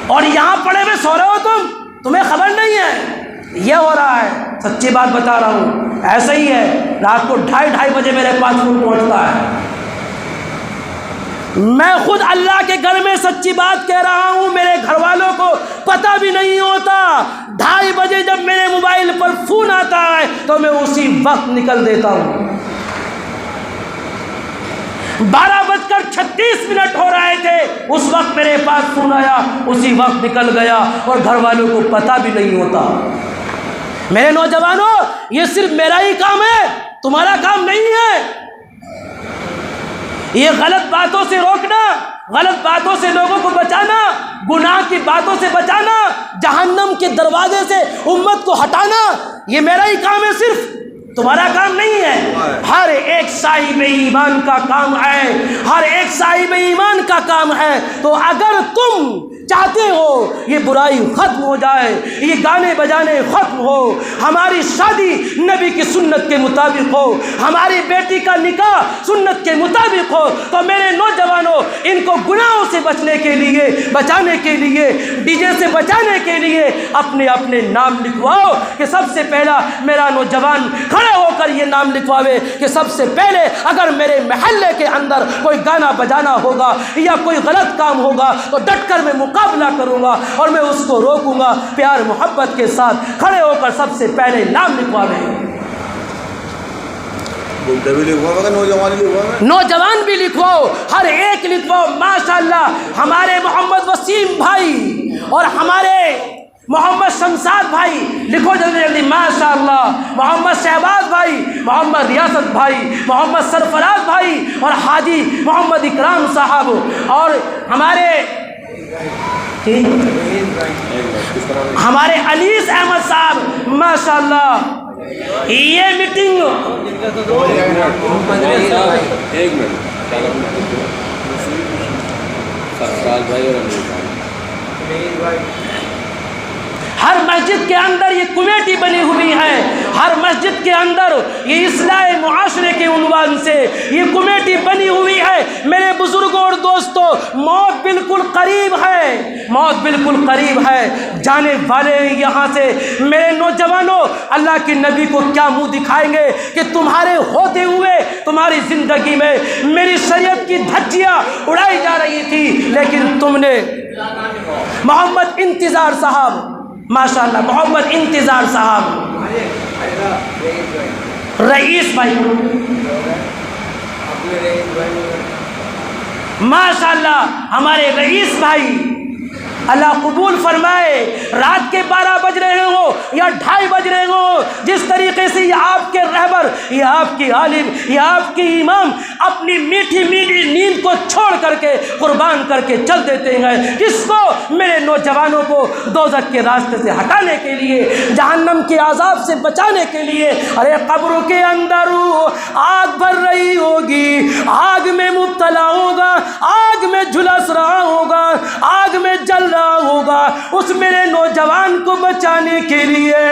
اور یہاں پڑے ہوئے سو رہے ہو تمہیں خبر نہیں ہے؟ یہ ہو رہا ہے، سچی بات بتا رہا ہوں، ایسا ہی ہے۔ رات کو 2:30 بجے میرے پاس فون پہنچتا ہے، میں خود اللہ کے گھر میں سچی بات کہہ رہا ہوں، میرے گھر والوں کو پتہ بھی نہیں ہوتا۔ 2:30 بجے جب میرے موبائل پر فون آتا ہے تو میں اسی وقت نکل دیتا ہوں۔ 12:36 ہو رہے تھے، اس وقت میرے پاس فون آیا، اسی وقت نکل گیا، اور گھر والوں کو پتہ بھی نہیں ہوتا۔ میرے نوجوانوں، یہ صرف میرا ہی کام ہے، تمہارا کام نہیں ہے۔ یہ غلط باتوں سے روکنا، غلط باتوں سے لوگوں کو بچانا، گناہ کی باتوں سے بچانا، جہنم کے دروازے سے امت کو ہٹانا، یہ میرا ہی کام ہے، صرف تمہارا کام نہیں ہے۔ ہر ایک صاحب ایمان کا کام ہے، ہر ایک صاحب ایمان کا کام ہے۔ تو اگر تم چاہتے ہو یہ برائی ختم ہو جائے، یہ گانے بجانے ختم ہو، ہماری شادی نبی کی سنت کے مطابق ہو، ہماری بیٹی کا نکاح سنت کے مطابق ہو، تو میرے نوجوانوں، ان کو گناہوں سے بچنے کے لیے، بچانے کے لیے، ڈی جے سے بچانے کے لیے اپنے اپنے نام لکھواؤ، کہ سب سے پہلا میرا نوجوان کھڑے ہو کر یہ نام لکھواوے کہ سب سے پہلے اگر میرے محلے کے اندر کوئی گانا بجانا ہوگا یا کوئی غلط کام ہوگا تو ڈٹ کر میں مقابلہ کروں گا اور میں اس کو روکوں گا۔ پیار محبت کے ساتھ کھڑے ہو کر سب سے پہلے نام لکھواوے، نوجوان بھی لکھواؤ، ہر ایک لکھواؤ۔ ماشاءاللہ ہمارے محمد وسیم بھائی اور ہمارے محمد شمشاد بھائی، لکھو جلدی جلدی۔ ماشاءاللہ محمد شہباز بھائی، محمد ریاست بھائی، محمد سرفراز بھائی اور حاجی محمد اکرام صاحب اور ہمارے انیس احمد صاحب، ماشاءاللہ یہ میٹنگ ہر مسجد کے اندر یہ کمیٹی بنی ہوئی ہے، ہر مسجد کے اندر یہ اصلاح معاشرے کے عنوان سے یہ کمیٹی بنی ہوئی ہے۔ میرے بزرگوں اور دوستوں، موت بالکل قریب ہے، موت بالکل قریب ہے، جانے والے ہیں یہاں سے۔ میرے نوجوانوں، اللہ کے نبی کو کیا منہ دکھائیں گے کہ تمہارے ہوتے ہوئے تمہاری زندگی میں میری شریعت کی دھجیاں اڑائی جا رہی تھی، لیکن تم نے محمد انتظار صاحب، ماشاءاللہ محمد انتظار صاحب، رئیس بھائی، ماشاءاللہ ہمارے رئیس بھائی، اللہ قبول فرمائے۔ رات کے 12 بج رہے ہوں یا 2:30 بج رہے ہوں، جس طریقے سے یہ آپ کے رہبر، یہ آپ کی عالم، یہ آپ کی امام اپنی میٹھی میٹھی نیند کو چھوڑ کر کے قربان کر کے چل دیتے ہیں، جس کو میرے نوجوانوں کو دوزخ کے راستے سے ہٹانے کے لیے، جہنم کے عذاب سے بچانے کے لیے، ارے قبروں کے اندر آگ بھر رہی ہوگی، آگ میں مبتلا ہوگا، آگ میں جھلس رہا ہوگا، آگ میں جل رہا ہوگا، اس میرے نوجوان کو بچانے کے لیے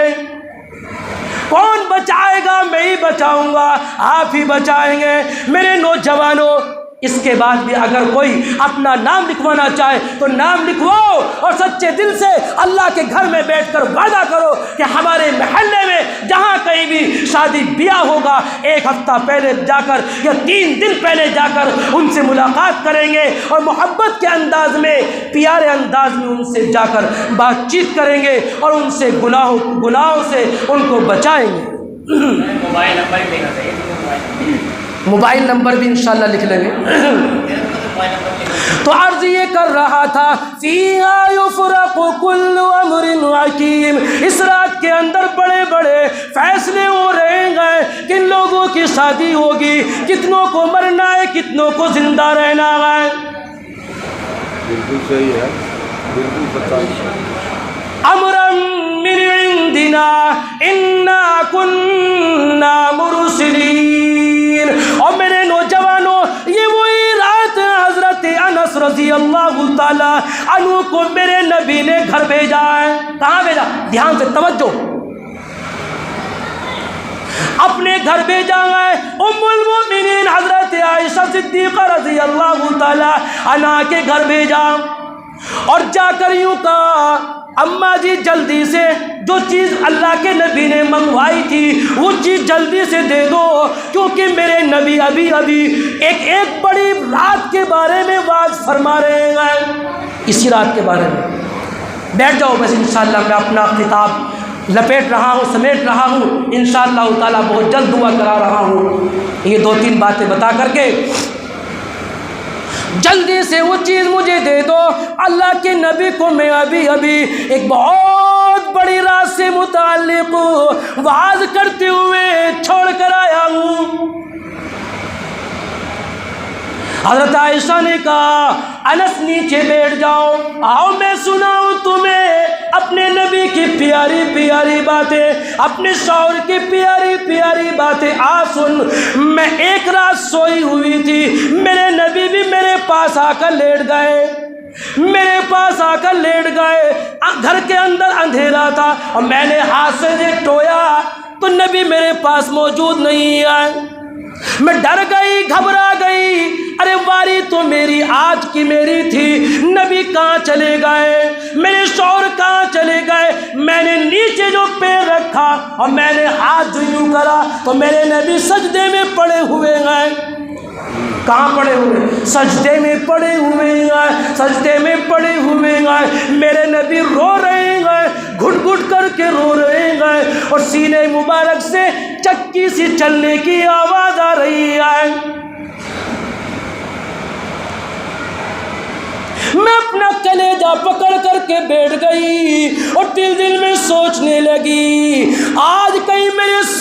کون بچائے گا؟ میں ہی بچاؤں گا، آپ ہی بچائیں گے میرے نوجوانوں۔ اس کے بعد بھی اگر کوئی اپنا نام لکھوانا چاہے تو نام لکھواؤ، اور سچے دل سے اللہ کے گھر میں بیٹھ کر وعدہ کرو کہ ہمارے محلے میں جہاں کہیں بھی شادی بیاہ ہوگا، 1 ہفتہ پہلے جا کر یا 3 دن پہلے جا کر ان سے ملاقات کریں گے، اور محبت کے انداز میں، پیارے انداز میں ان سے جا کر بات چیت کریں گے، اور ان سے گناہوں سے ان کو بچائیں گے۔ موبائل نمبر بھی انشاءاللہ لکھ لیں گے۔ تو عرض یہ کر رہا تھا، فیہا یفرق کل امر حکیم، اس رات کے اندر بڑے بڑے فیصلے ہو رہے ہیں، کن لوگوں کی شادی ہوگی، کتنوں کو مرنا ہے، کتنوں کو زندہ رہنا ہے۔ بالکل صحیح ہے، بالکل سچا ہے۔ امرا من عندنا انا کننا مرسلین۔ اور میرے نوجوانوں، یہ وہی رات حضرت انس رضی اللہ تعالی عنہ کو میرے نبی نے گھر بھیجا ہے۔ کہاں بھیجا؟ دھیان سے توجہ، اپنے گھر بھیجا ہے۔ ام المؤمنین حضرت عائشہ صدیقہ رضی اللہ تعالی عنہا کے گھر بھیجا، اور جا کر یوں کہا، اماں جی جلدی سے جو چیز اللہ کے نبی نے منگوائی تھی وہ چیز جلدی سے دے دو، کیونکہ میرے نبی ابھی ایک بڑی رات کے بارے میں واعظ فرما رہے ہیں، اسی رات کے بارے میں۔ بیٹھ جاؤ، بس انشاءاللہ میں اپنا خطاب لپیٹ رہا ہوں، سمیٹ رہا ہوں، انشاءاللہ تعالیٰ بہت جلد دعا کرا رہا ہوں۔ یہ 2-3 باتیں بتا کر کے جلدی سے وہ چیز مجھے دے دو۔ اللہ کے نبی کو میں ابھی ایک بہت بڑی رات سے متعلق وعظ کرتے ہوئے چھوڑ کر آیا ہوں۔ حضرت عائشہ نے کہا، انس نیچے بیٹھ جاؤ، آؤ میں سناؤں تمہیں اپنے نبی کی پیاری پیاری باتیں، اپنے شوہر کی پیاری پیاری باتیں۔ آ سن، میں ایک رات سوئی ہوئی تھی، میرے نبی بھی میرے پاس آ کر لیٹ گئے، میرے پاس آ کر لیٹ گئے۔ گھر کے اندر اندھیرا تھا، اور میں نے ہاتھ سے ٹویا تو نبی میرے پاس موجود نہیں آئے۔ میں ڈر گئی، گھبرا گئی، ارے واری تو میری آج کی میری تھی، نبی کہاں چلے گئے، میرے شوہر کہاں چلے گئے۔ میں نے نیچے جو پیر رکھا اور میں نے ہاتھ جو یوں کرا تو میرے نبی سجدے میں پڑے ہوئے ہیں۔ کہاں پڑے ہوئے؟ سجدے میں پڑے ہوئے ہیں، سجدے میں پڑے ہوئے ہیں۔ میرے نبی رو رہے ہیں، گھٹ گھٹ کر کے رو رہے ہیں، اور سینے مبارک سے چکی سی چلنے کی آواز آ رہی ہے۔ میں اپنا کلیجہ پکڑ کر کے بیٹھ گئی، اور دل میں سوچنے لگی، آج کہیں میرے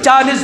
40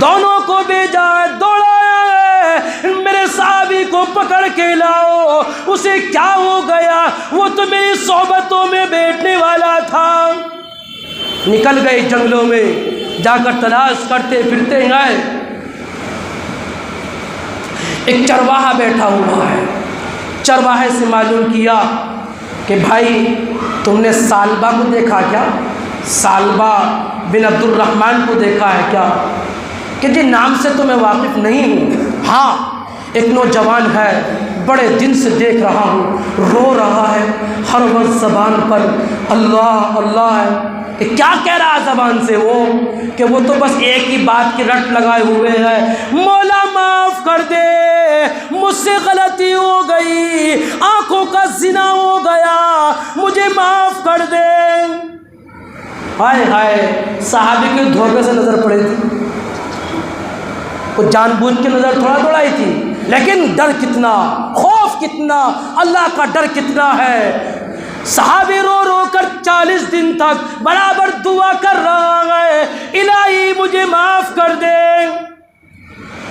دونوں کو بھیجا ہے، دوڑایا ہے، میرے صحابی کو پکڑ کے لاؤ، اسے کیا ہو گیا، وہ تو میری صحبتوں میں بیٹھنے والا تھا۔ نکل گئے جنگلوں میں، جا کر تلاش کرتے پھرتے گئے، ایک چرواہا بیٹھا ہوا ہے، چرواہے سے معلوم کیا کہ بھائی تم نے سالبہ کو دیکھا کیا، سالبہ بن عبد الرحمن کو دیکھا ہے کیا؟ کہ جی نام سے تو میں واقف نہیں ہوں، ہاں ایک نوجوان ہے، بڑے دن سے دیکھ رہا ہوں، رو رہا ہے، ہر وقت زبان پر اللہ اللہ ہے۔ کہ کیا کہہ رہا زبان سے وہ؟ کہ وہ تو بس ایک ہی بات کی رٹ لگائے ہوئے ہے، مولا معاف کر دے، مجھ سے غلطی ہو گئی، آنکھوں کا زنا ہو گیا، مجھے معاف کر دے۔ ہائے ہائے، صحابی کے دھوکے سے نظر پڑی تھی، وہ جان بوجھ کے نظر تھوڑا دوڑائی تھی، لیکن ڈر کتنا، خوف کتنا، اللہ کا ڈر کتنا ہے۔ صحابی رو رو کر 40 دن تک برابر دعا کر رہا ہے، الہی مجھے معاف کر دے۔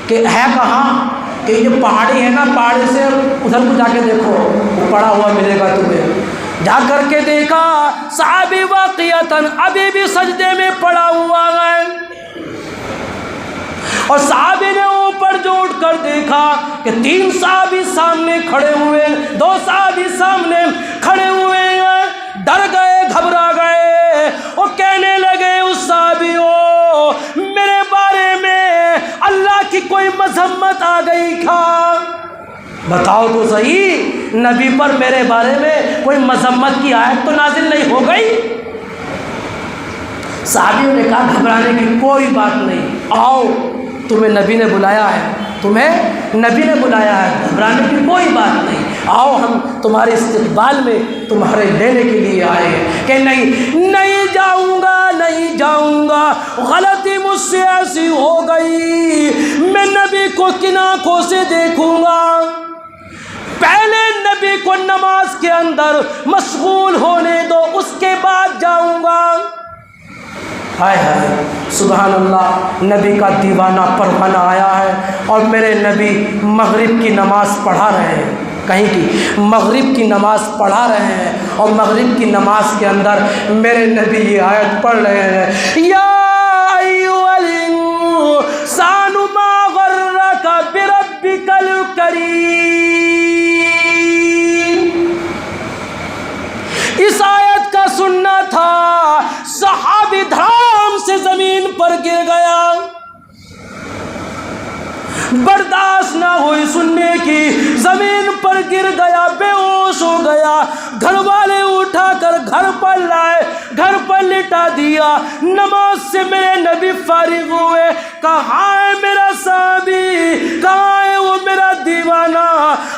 کہ ہے کہاں؟ کہ یہ پہاڑی ہے نا، پہاڑی سے ادھر کو جا کے دیکھو، وہ پڑا ہوا ملے گا تمہیں۔ جا کر کے دیکھا، صحابی واقعتاً ابھی بھی سجدے میں پڑا ہوا ہے، اور صحابی نے اوپر جو اٹھ کر دیکھا کہ 3 صحابی سامنے کھڑے ہوئے، 2 صحابی سامنے کھڑے ہوئے ہیں، ڈر گئے، گھبرا گئے، وہ کہنے لگے اس صحابیوں میرے بارے میں اللہ کی کوئی مذمت آ گئی کیا؟ بتاؤ تو صحیح، نبی پر میرے بارے میں کوئی مذمت کی آیت تو نازل نہیں ہو گئی؟ صحابیوں نے کہا گھبرانے کی کوئی بات نہیں، آؤ تمہیں نبی نے بلایا ہے، تمہیں نبی نے بلایا ہے، گھبرانے کی کوئی بات نہیں، آؤ ہم تمہارے استقبال میں تمہارے لینے کے لیے آئے ہیں۔ کہ نہیں جاؤں گا، نہیں جاؤں گا، غلطی مجھ سے ایسی ہو گئی، میں نبی کو کن آنکھوں سے دیکھوں گا، پہلے نبی کو نماز کے اندر مشغول ہونے دو، اس کے بعد جاؤں گا۔ ہائے ہائے سبحان اللہ، نبی کا دیوانہ پروانہ آیا ہے، اور میرے نبی مغرب کی نماز پڑھا رہے ہیں، کہیں کی مغرب کی نماز پڑھا رہے ہیں، اور مغرب کی نماز کے اندر میرے نبی یہ آیت پڑھ رہے ہیں، یا ایھا الانسان ما غرک بربک الکریم۔ اس آیت کا سننا تھا، صحابی دھڑام سے زمین پر گر گیا، برداشت نہ ہوئی سننے کی، زمین پر گر گیا، بے ہوش ہو گیا، گھر والے اٹھا کر گھر پر لائے، گھر پر لٹا دیا، نماز سے میرے نبی فارغ ہوئے، کہاں ہے میرا صحابی، کہاں ہے وہ میرا دیوانہ،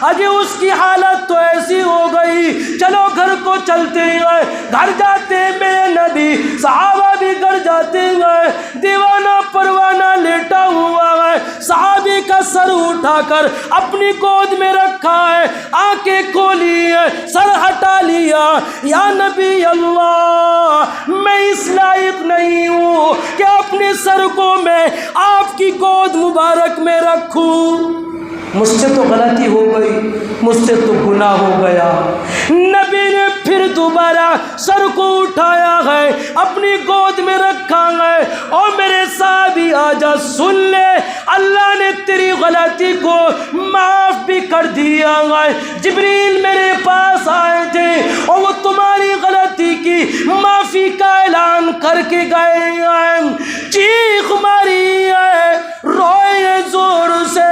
اجے اس کی حالت تو ایسی ہو گئی، چلو گھر کو چلتے گئے، گھر جاتے میرے نبی، صحابہ بھی گھر جاتے گئے، دیوانہ پروانہ لیٹا ہوا ہے، صحابی کا سر اٹھا کر اپنی گود میں رکھا ہے، آنکھیں کھولی ہے، سر ہٹا لیا، یا نبی اللہ میں اس لائق نہیں ہوں کہ اپنے سر کو میں آپ کی گود مبارک میں رکھوں، مجھ سے تو غلطی ہو گئی، مجھ سے تو گناہ ہو گیا۔ نبی نے پھر دوبارہ سر کو اٹھایا ہے، اپنی گود میں رکھا ہے، اور میرے صحابی آجا سن لے، اللہ نے تیری غلطی کو معاف بھی کر دیا ہے، جبریل میرے پاس آئے تھے اور وہ تمہاری غلطی کی معافی کا اعلان کر کے گئے ہیں، چیخ ماری ہے، روئے زور سے،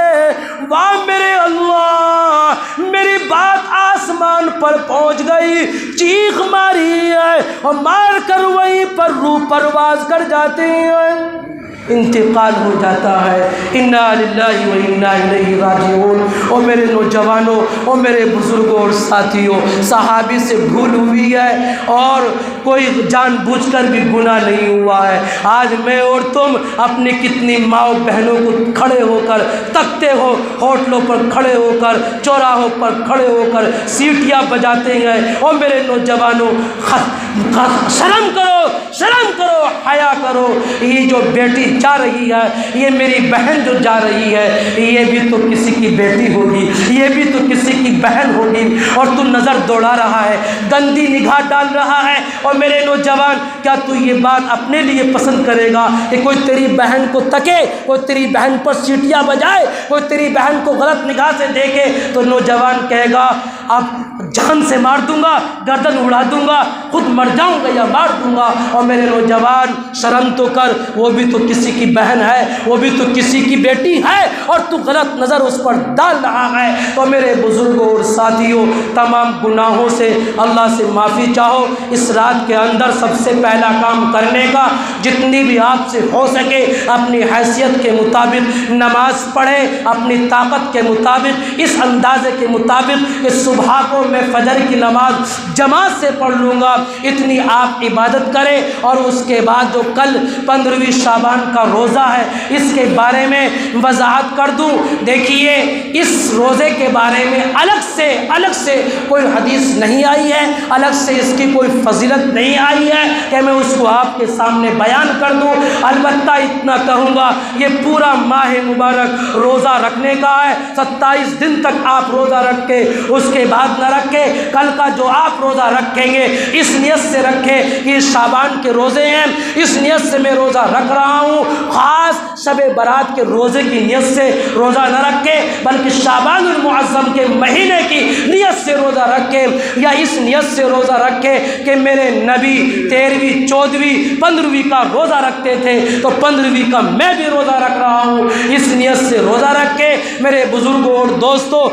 واہ میرے اللہ، میری بات آسمان پر پہنچ گئی، چیخ ماری ہے، اور مار کر وہیں پر روح پرواز کر جاتے ہیں، انتقال ہو جاتا ہے۔ انا للہ و انا الیہ راجعون۔ اور میرے نوجوانوں اور میرے بزرگوں اور ساتھیوں، صحابی سے بھول ہوئی ہے اور کوئی جان بوجھ کر بھی گناہ نہیں ہوا ہے۔ آج میں اور تم اپنی کتنی ماؤں بہنوں کو کھڑے ہو کر تکتے ہو، ہوٹلوں پر کھڑے ہو کر، چوراہوں پر کھڑے ہو کر سیٹیاں بجاتے ہیں۔ اور میرے نوجوانوں شرم کرو، شرم کرو، حیا کرو۔ یہ جو بیٹی جا رہی ہے، یہ میری بہن جو جا رہی ہے، یہ بھی تو کسی کی بیٹی ہوگی، یہ بھی تو کسی کی بہن ہوگی، اور تو نظر دوڑا رہا ہے، گندی نگاہ ڈال رہا ہے۔ اور میرے نوجوان، کیا تو یہ بات اپنے لیے پسند کرے گا کہ کوئی تیری بہن کو تکے، کوئی تیری بہن پر سیٹیاں بجائے، کوئی تیری بہن کو غلط نگاہ سے دیکھے؟ تو نوجوان کہے گا اب جان سے مار دوں گا، گردن اڑا دوں گا، خود مر جاؤں گا یا مار دوں گا۔ اور میرے نوجوان، شرم تو کر، وہ بھی تو کسی کی بہن ہے، وہ بھی تو کسی کی بیٹی ہے، اور تو غلط نظر اس پر ڈال رہا ہے۔ تو میرے بزرگوں اور ساتھیوں، تمام گناہوں سے اللہ سے معافی چاہو۔ اس رات کے اندر سب سے پہلا کام کرنے کا، جتنی بھی آپ سے ہو سکے اپنی حیثیت کے مطابق نماز پڑھیں، اپنی طاقت کے مطابق، اس اندازے کے مطابق کہ صبح کو میں فجر کی نماز جماعت سے پڑھ لوں گا، اتنی آپ عبادت کریں۔ اور اس کے بعد جو کل 15ویں شعبان کا روزہ ہے، اس کے بارے میں وضاحت کر دوں۔ دیکھیے، اس روزے کے بارے میں الگ سے کوئی حدیث نہیں آئی ہے، الگ سے اس کی کوئی فضیلت نہیں آئی ہے کہ میں اس کو آپ کے سامنے بیان کر دوں۔ البتہ اتنا کہوں گا، یہ پورا ماہ مبارک روزہ رکھنے کا ہے۔ 27 دن تک آپ روزہ رکھ کے اس کے بعد نہ رکھے، کل کا جو آپ روزہ رکھیں گے اس نیت سے رکھیں کہ یہ شعبان کے روزے ہیں، اس نیت سے میں روزہ رکھ رہا ہوں۔ خاص شب برات کے روزے کی نیت سے روزہ نہ رکھے، بلکہ شعبان المعظم کے مہینے کی نیت سے روزہ رکھے، یا اس نیت سے روزہ رکھے کہ میرے نبی 13ویں 14ویں 15ویں کا روزہ رکھتے تھے، تو 15ویں کا میں بھی روزہ رکھ رہا ہوں، اس نیت سے روزہ رکھ کے۔ میرے بزرگوں اور دوستوں،